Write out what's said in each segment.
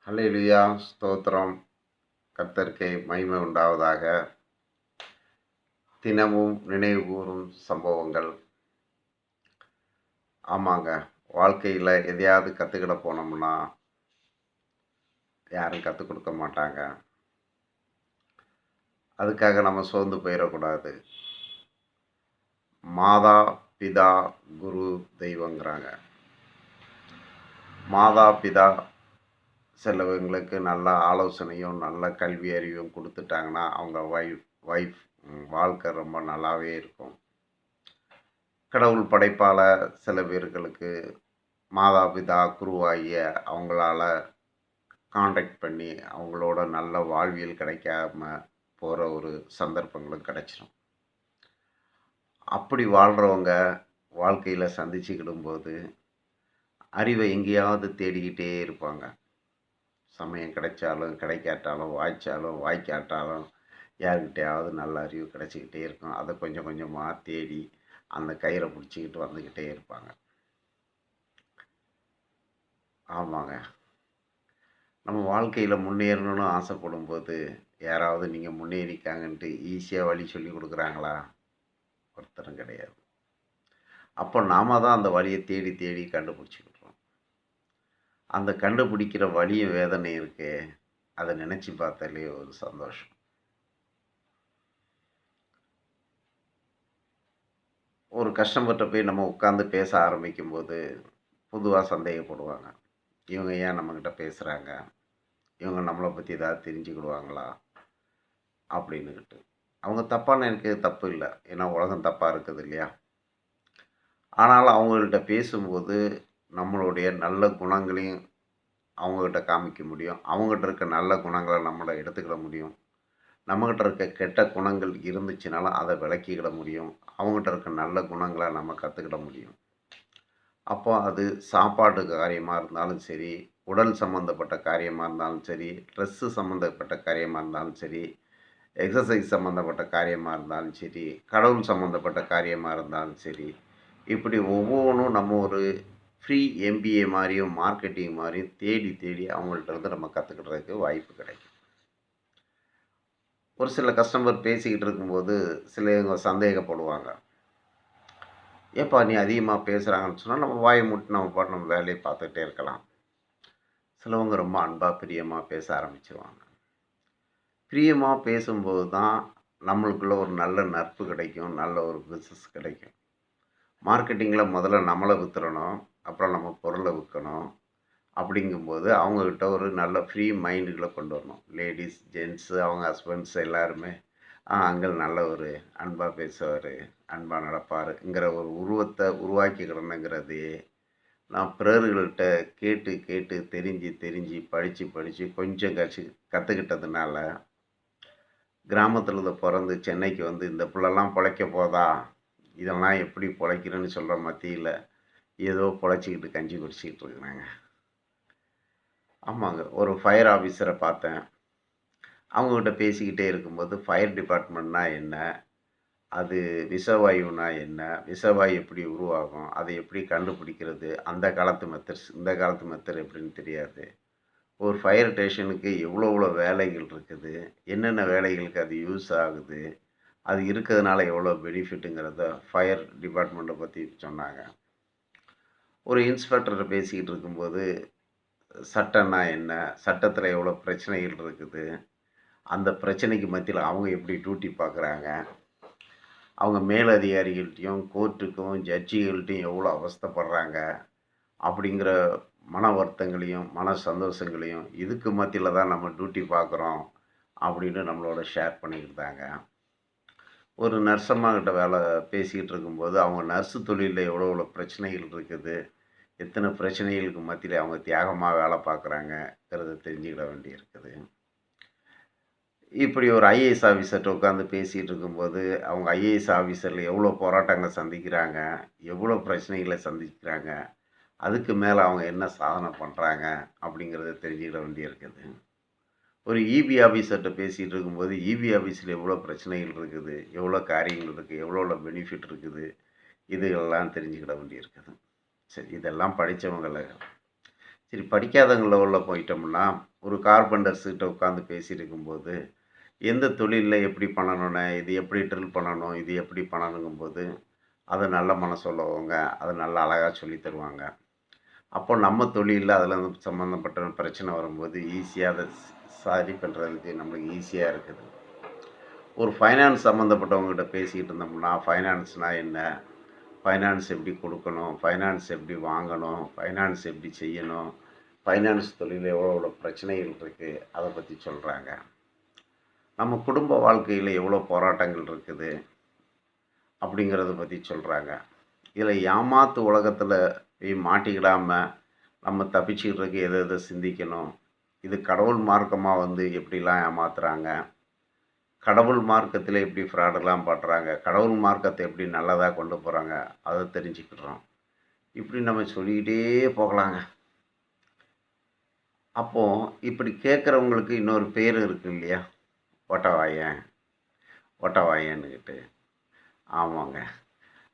அல்லேலூயா ஸ்தோத்திரம். கர்த்தருக்கே மகிமை உண்டாவதாக. தினமும் நினைவுகூரும் சம்பவங்கள். ஆமாங்க. வாழ்க்கையில் எதையாவது கற்றுக்கிட போனோம்னா யாரும் கற்றுக் கொடுக்க மாட்டாங்க. அதுக்காக நம்ம சோர்ந்து போயிடக்கூடாது. மாதா பிதா குரு தெய்வங்கிறாங்க. மாதா பிதா சிலவங்களுக்கு நல்ல ஆலோசனையும் நல்ல கல்வி அறிவும் கொடுத்துட்டாங்கன்னா அவங்க ஒய்ஃப் வாழ்க்கை ரொம்ப நல்லாவே இருக்கும். கடவுள் படைப்பால் சில பேர்களுக்கு மாதாபிதா குருவாகிய அவங்களால காண்டாக்ட் பண்ணி அவங்களோட நல்ல வாழ்வியல் கிடைக்காம போகிற ஒரு சந்தர்ப்பங்களும் கிடைச்சிடும். அப்படி வாழ்கிறவங்க வாழ்க்கையில் சந்திச்சுக்கிடும்போது அறிவை எங்கேயாவது தேடிக்கிட்டே இருப்பாங்க. சமயம் கிடைச்சாலும் கிடைக்காட்டாலும் வாய்க்காட்டாலும் யாருக்கிட்டையாவது நல்ல அறிவு கிடைச்சிக்கிட்டே இருக்கும். அதை கொஞ்சம் கொஞ்சமாக தேடி அந்த கயிறை பிடிச்சிக்கிட்டு வந்துக்கிட்டே இருப்பாங்க. ஆமாங்க. நம்ம வாழ்க்கையில் முன்னேறணும்னு ஆசைப்படும் போது யாராவது நீங்கள் முன்னேறிக்காங்கன்ட்டு ஈஸியாக வழி சொல்லி கொடுக்குறாங்களா? ஒருத்தரும் கிடையாது. அப்போ நாம் தான் அந்த வழியை தேடி தேடி கண்டுபிடிச்சிக்கிட்டுறோம். அந்த கண்டுபிடிக்கிற வழியும் வேதனை இருக்கே, அதை நினச்சி பார்த்தாலே ஒரு சந்தோஷம். ஒரு கஸ்டமர்கிட்ட போய் நம்ம உட்காந்து பேச ஆரம்பிக்கும்போது பொதுவாக சந்தேகப்படுவாங்க. இவங்க ஏன் நம்மக்கிட்ட பேசுகிறாங்க, இவங்க நம்மளை பற்றி ஏதாவது தெரிஞ்சுக்கிடுவாங்களா அப்படின்னுக்கிட்டு. அவங்க தப்பான எனக்கு தப்பு இல்லை, ஏன்னா உலகம் தப்பாக இருக்குது இல்லையா. ஆனாலும் அவங்கள்ட்ட பேசும்போது நம்மளுடைய நல்ல குணங்களையும் அவங்கக்கிட்ட காமிக்க முடியும். அவங்ககிட்ட இருக்க நல்ல குணங்களை நம்மளை எடுத்துக்கிட முடியும். நம்மக்கிட்ட இருக்க கெட்ட குணங்கள் இருந்துச்சுனாலும் அதை விளக்கிக்கிட முடியும். அவங்ககிட்ட இருக்க நல்ல குணங்களை நம்ம கற்றுக்கிட முடியும். அப்போ அது சாப்பாட்டு காரியமாக இருந்தாலும் சரி, உடல் சம்மந்தப்பட்ட காரியமாக இருந்தாலும் சரி, ட்ரெஸ்ஸு சம்மந்தப்பட்ட காரியமாக இருந்தாலும் சரி, எக்ஸசைஸ் சம்மந்தப்பட்ட காரியமாக இருந்தாலும் சரி, கடவுள் சம்மந்தப்பட்ட காரியமாக இருந்தாலும் சரி, இப்படி ஒவ்வொன்றும் நம்ம ஒரு ஃப்ரீ எம்பிஏ மாதிரியும் மார்க்கெட்டிங் மாதிரியும் தேடி தேடி அவங்கள்ட்ட இருந்து நம்ம கற்றுக்கிடுறதுக்கு வாய்ப்பு கிடைக்கும். ஒரு சில கஸ்டமர் பேசிக்கிட்டு இருக்கும்போது சிலவங்க சந்தேகப்படுவாங்க. ஏப்பா நீ அதிகமாக பேசுகிறாங்கன்னு சொன்னால் நம்ம வாயை மூட்டு நம்ம பாட்டு நம்ம வேலையை பார்த்துக்கிட்டே இருக்கலாம். சிலவங்க ரொம்ப அன்பாக பிரியமாக பேச ஆரம்பிச்சிருவாங்க. பிரியமாக பேசும்போது தான் நம்மளுக்குள்ள ஒரு நல்ல நட்பு கிடைக்கும், நல்ல ஒரு பிஸ்னஸ் கிடைக்கும். மார்க்கெட்டிங்கில் முதல்ல நம்மளை விற்றுறணும், அப்புறம் நம்ம பொருளை விற்கணும். அப்படிங்கும்போது அவங்கக்கிட்ட ஒரு நல்ல ஃப்ரீ மைண்டுகளை கொண்டு வரணும். லேடிஸ், ஜென்ட்ஸு, அவங்க ஹஸ்பண்ட்ஸ் எல்லாருமே அங்கிள் நல்ல ஒரு அன்பாக பேசுவார், அன்பாக நடப்பாருங்கிற ஒரு உருவத்தை உருவாக்கிக்கிறணுங்கிறது நான் பிறர்கள்ட்ட கேட்டு கேட்டு தெரிஞ்சு படித்து கொஞ்சம் கற்றுக்கிட்டதுனால கிராமத்தில் பிறந்து சென்னைக்கு வந்து இந்த பிள்ளைலாம் பிழைக்க போதா, இதெல்லாம் எப்படி பிழைக்கிறேன்னு சொல்கிற மத்தியில் ஏதோ பிழைச்சிக்கிட்டு கஞ்சி குடிச்சிக்கிட்டு இருக்கிறாங்க. ஆமாங்க. ஒரு ஃபயர் ஆஃபீஸரை பார்த்தேன். அவங்கக்கிட்ட பேசிக்கிட்டே இருக்கும்போது ஃபயர் டிபார்ட்மெண்ட்னா என்ன, அது விஷவாயுனா என்ன, விஷவாயு எப்படி உருவாகும், அதை எப்படி கண்டுபிடிக்கிறது, அந்த காலத்து மெத்தட்ஸ் இந்த காலத்து மெத்தட் எப்படின்னு தெரியாது. ஒரு ஃபயர் ஸ்டேஷனுக்கு எவ்வளோ வேலைகள் இருக்குது, என்னென்ன வேலைகளுக்கு அது யூஸ் ஆகுது, அது இருக்கிறதுனால எவ்வளோ பெனிஃபிட்டுங்கிறத ஃபயர் டிபார்ட்மெண்ட்டை பற்றி சொன்னாங்க. ஒரு இன்ஸ்பெக்டர்கிட்ட பேசிக்கிட்டு இருக்கும்போது சட்டம்னா என்ன, சட்டத்தில் எவ்வளோ பிரச்சனைகள் இருக்குது, அந்த பிரச்சனைக்கு மத்தியில் அவங்க எப்படி டியூட்டி பார்க்குறாங்க, அவங்க மேலதிகாரிகள்கிட்டையும் கோர்ட்டுக்கும் ஜட்ஜிகள்கிட்டையும் எவ்வளோ அவஸ்தைப்படுறாங்க அப்படிங்கிற மன வருத்தங்களையும் மன சந்தோஷங்களையும் இதுக்கு மத்தியில் தான் நம்ம டியூட்டி பார்க்குறோம் அப்படின்னு நம்மளோட ஷேர் பண்ணிக்கிட்டாங்க. ஒரு நர்ஸம்மாக்கிட்ட வேலை பேசிக்கிட்டு இருக்கும்போது அவங்க நர்ஸு தொழிலில் எவ்வளோ பிரச்சனைகள் இருக்குது, எத்தனை பிரச்சனைகளுக்கு மத்தியில் அவங்க தியாகமாக வேலை பார்க்குறாங்கங்கிறத தெரிஞ்சுக்கிட வேண்டியிருக்குது. இப்படி ஒரு ஐஏஎஸ் ஆஃபீஸர்கிட்ட உட்காந்து பேசிகிட்டு இருக்கும்போது அவங்க ஐஏஎஸ் ஆஃபீஸரில் எவ்வளோ போராட்டங்களை சந்திக்கிறாங்க, எவ்வளோ பிரச்சனைகளை சந்திக்கிறாங்க, அதுக்கு மேலே அவங்க என்ன சாதனை பண்ணுறாங்க அப்படிங்கிறத தெரிஞ்சுக்கிட வேண்டியிருக்குது. ஒரு இபி ஆஃபீஸர்கிட்ட பேசிகிட்டு இருக்கும்போது இபி ஆஃபீஸில் எவ்வளோ பிரச்சனைகள் இருக்குது, எவ்வளோ காரியங்கள் இருக்குது, எவ்வளோ பெனிஃபிட் இருக்குது, இதுகளெல்லாம் தெரிஞ்சுக்கிட வேண்டியிருக்குது. சரி, இதெல்லாம் படித்தவங்களை சரி படிக்காதவங்க லெவல்ல போயிட்டோம்னா, ஒரு கார்பெண்டர்ஸ்கிட்ட உட்காந்து பேசியிருக்கும்போது, எந்த தொழில்ல எப்படி பண்ணணும்னு, இது எப்படி ட்ரில் பண்ணணும், இது எப்படி பண்ணணுங்கும்போது, அத நல்ல மனசுள்ளவங்க, அத நல்லா அழகா சொல்லி தருவாங்க. அப்போ நம்ம தொழில்ல அதில சம்மந்தப்பட்ட பிரச்சனை வரும்போது, ஈஸியா அத சரி பண்றதுக்கு நம்மளுக்கு ஈஸியா இருக்குது. ஒரு ஃபைனான்ஸ் சம்மந்தப்பட்டவங்ககிட்ட பேசிக்கிட்டு இருந்தோம்னா, ஃபைனான்ஸ்னா என்ன? ஃபைனான்ஸ் எப்படி குடுக்கணும்? ஃபைனான்ஸ் எப்படி வாங்கணும்? ஃபைனான்ஸ் எப்படி செய்யணும்? ஃபைனான்ஸ் தொழில்ல எவ்வளோ எவ்வளோ பிரச்சனைகள் இருக்கு? அத பத்தி சொல்றாங்க. நம்ம குடும்ப வாழ்க்கையில எவ்வளோ போராட்டங்கள் இருக்குது? அப்படிங்கிறத பத்தி சொல்றாங்க. இதில ஏமாத்து உலகத்தில போய் மாட்டிக்கிடாம, நம்ம தப்பிச்சுக்கிறதுக்கு எத எத சிந்திக்கணும்? இது கடவுள் மார்க்கமா வந்து எப்படிலாம் ஏமாத்துறாங்க? கடவுள் மார்க்கத்தில எப்படி ஃப்ராடெல்லாம் பண்றாங்க? கடவுள் மார்க்கத்த எப்படி நல்லதா கொண்டு போறாங்க? அத தெரிஞ்சுக்கிறோம். இப்படி நம்ம சொல்லிக்கிட்டே போகலாங்க. அப்போ இப்படி கேட்குறவங்களுக்கு இன்னொரு பேரு இருக்கு இல்லையா? ஓட்டவாயன், ஓட்டவாயன்னுகிட்டு. ஆமாங்க.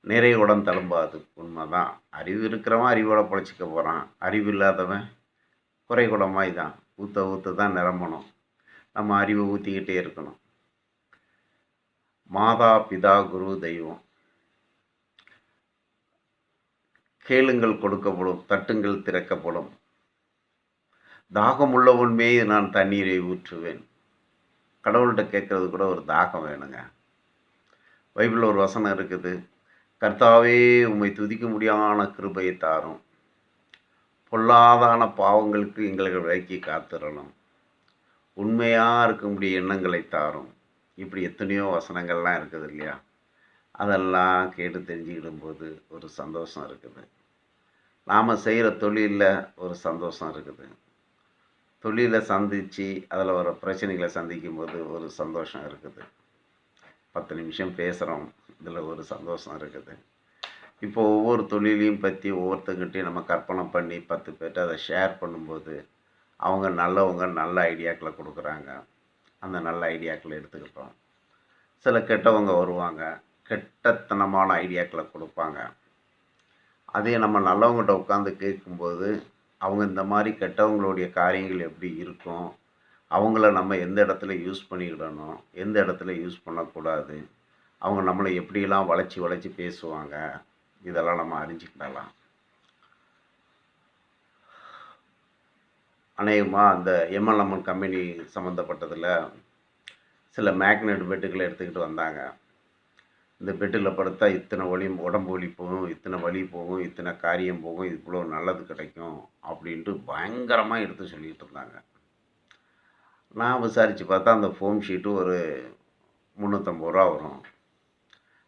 நிறைகுடம் தளும்பாது. உண்மதான். அறிவு இருக்கிறவன் அறிவோட பொழச்சுக்க போறான். அறிவு இல்லாதவன் குறைகுடமாய் தான். ஊத்த ஊத்த தான் நிரம்பணும். நம்ம அறிவ ஊத்திக்கிட்டே இருக்கணும். மாதா, பிதா, குரு, தெய்வம். கேளுங்கள் கொடுக்கப்படும், தட்டுங்கள் திறக்கப்படும். தாகமுள்ளவன் மேல் நான் தண்ணீரை ஊற்றுவேன். கடவுள்ட்ட கேட்கறது கூட ஒரு தாகம் வேணுங்க. பைபிள்ல ஒரு வசனம் இருக்குது. கர்த்தாவே உம்மை துதிக்க முடியாத கிருபையை தாரும். பொல்லாதான பாவங்களுக்கு எங்களை விலக்கி காத்திரணும். உண்மையா இருக்கும்படிய எண்ணங்களை தாரும். இப்படி எத்தனையோ வசனங்கள்லாம் இருக்குது இல்லையா? அதெல்லாம் கேட்டு தெரிஞ்சுக்கிடும்போது ஒரு சந்தோஷம் இருக்குது. நாம செய்கிற தொழில்ல ஒரு சந்தோஷம் இருக்குது. தொழில சந்திச்சு, அதில் வர பிரச்சனைகளை சந்திக்கும்போது ஒரு சந்தோஷம் இருக்குது. 10 நிமிஷம் பேசுகிறோம். இதில் ஒரு சந்தோஷம் இருக்குது. இப்போ ஒவ்வொரு தொழிலையும் பற்றி ஒவ்வொருத்தங்கிட்டையும் நம்ம கற்பனை பண்ணி 10 பேர்ட்ட அதை ஷேர் பண்ணும்போது, அவங்க நல்லவங்க நல்ல ஐடியாக்களை கொடுக்குறாங்க. அந்த நல்ல ஐடியாக்களை எடுத்துக்கிட்டோம். சில கெட்டவங்க வருவாங்க. கெட்டத்தனமான ஐடியாக்களை கொடுப்பாங்க. அதே நம்ம நல்லவங்ககிட்ட உட்காந்து கேட்கும்போது, அவங்க இந்த மாதிரி கெட்டவங்களுடைய காரியங்கள் எப்படி இருக்கும்? அவங்கள நம்ம எந்த இடத்துல யூஸ் பண்ணிக்கிடணும்? எந்த இடத்துல யூஸ் பண்ணக்கூடாது? அவங்க நம்மளை எப்படியெல்லாம் வளைச்சி வளைச்சி பேசுவாங்க? இதெல்லாம் நம்ம அறிஞ்சுக்கிடலாம். அநேகமாக அந்த எம்எல்எம்என் கம்பெனி சம்மந்தப்பட்டதில் சில மேக்னெட் பெட்டுகளை எடுத்துக்கிட்டு வந்தாங்க. இந்த பெட்டில் படுத்தா இத்தனை வலி உடம்பு வலி போகும், இத்தனை வலி போகும், இத்தனை காரியம் போகும், இவ்வளோ நல்லது கிடைக்கும் அப்படின்ட்டு பயங்கரமாக எடுத்து சொல்லிகிட்டு இருந்தாங்க. நான் விசாரித்து பார்த்தா அந்த ஃபோம் ஷீட்டு ஒரு ரூ. 350 வரும்.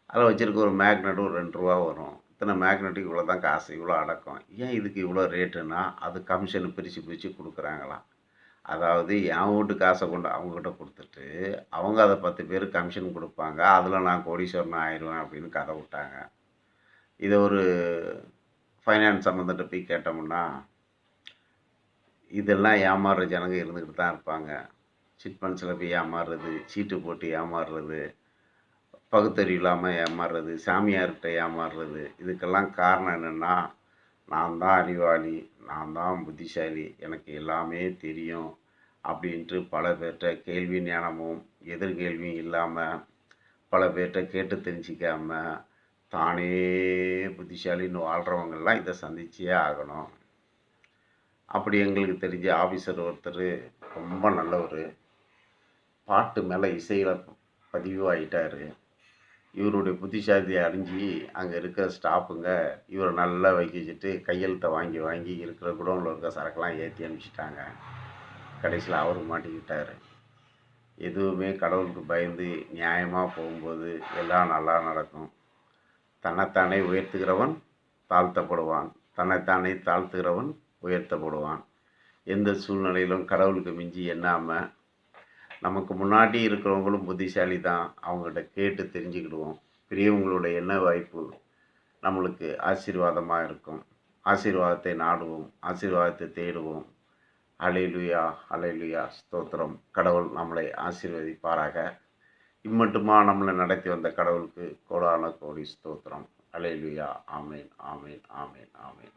அதில் வச்சுருக்க ஒரு மேக்னெட் ஒரு ரூ. 2 வரும். இத்தனை மேக்னெட்டுக்கு இவ்வளோ தான் காசு, இவ்வளோ அடக்கம். ஏன் இதுக்கு இவ்வளோ ரேட்டுன்னா, அது கமிஷன் பிரித்து பிரித்து கொடுக்குறாங்களாம். அதாவது என் வீட்டு காசை கொண்டு அவங்ககிட்ட கொடுத்துட்டு, அவங்க அதை 10 பேருக்கு கமிஷன் கொடுப்பாங்க. அதில் நான் கோடீஸ்வரன் ஆயிடுவேன் அப்படின்னு கதை விட்டாங்க. இதை ஒரு ஃபைனான்ஸ் சம்மந்தட்ட போய் கேட்டோம்னா, இதெல்லாம் ஏமாறுற ஜனங்க இருந்துக்கிட்டு தான் இருப்பாங்க. சிட் ஃபண்ட்ஸில் போய் ஏமாறுறது, சீட்டு போட்டு ஏமாறுறது, பகுத்தறிவு இல்லாமல் ஏமாறுறது, சாமியார்கிட்ட ஏமாறுறது, இதுக்கெல்லாம் காரணம் என்னென்னா, நான் தான் அறிவாளி, நான் தான் புத்திசாலி, எனக்கு எல்லாமே தெரியும் அப்படின்ட்டு பல பேர்கிட்ட கேள்வி ஞானமும் எதிர்கேள்வியும் இல்லாமல், பல பேர்கிட்ட கேட்டு தெரிஞ்சிக்காம, தானே புத்திசாலின்னு வாழ்கிறவங்கெல்லாம் இதை சந்திச்சே ஆகணும். அப்படி எங்களுக்கு தெரிஞ்ச ஆஃபீஸர் ஒருத்தர் ரொம்ப நல்லவர். பாட்டு மேலே இசையில் பதிவாகிட்டார். இவருடைய புத்திசாலியை அறிஞ்சு அங்கே இருக்கிற ஸ்டாஃபுங்க இவரை நல்லா வச்சுட்டு கையெழுத்தை வாங்கி வாங்கி இருக்கிற குடோனில் இருக்க சரக்கெல்லாம் ஏற்றி அனுப்பிச்சிட்டாங்க. கடைசியில் அவர் மாட்டிக்கிட்டார். எதுவுமே கடவுளுக்கு பயந்து நியாயமாக போகும்போது எல்லாம் நல்லா நடக்கும். தன்னைத்தானே உயர்த்துகிறவன் தாழ்த்தப்படுவான், தன்னைத்தானே தாழ்த்துகிறவன் உயர்த்தப்படுவான். எந்த சூழ்நிலையிலும் கடவுளுக்கு மிஞ்சி எண்ணாமல் நமக்கு முன்னாடி இருக்கிறவங்களும் புத்திசாலி தான், அவங்ககிட்ட கேட்டு தெரிஞ்சுக்கிடுவோம். பெரியவங்களோட எண்ண வாய்ப்பு நம்மளுக்கு ஆசீர்வாதமாக இருக்கும். ஆசீர்வாதத்தை நாடுவோம், ஆசீர்வாதத்தை தேடுவோம். அல்லேலூயா, அல்லேலூயா, ஸ்தோத்திரம். கடவுள் நம்மளை ஆசீர்வதிப்பாராக. இம்மட்டுமா நம்மளை நடத்தி வந்த கடவுளுக்கு கோடான கோடி ஸ்தோத்திரம். அல்லேலூயா. ஆமேன், ஆமேன், ஆமேன், ஆமேன்.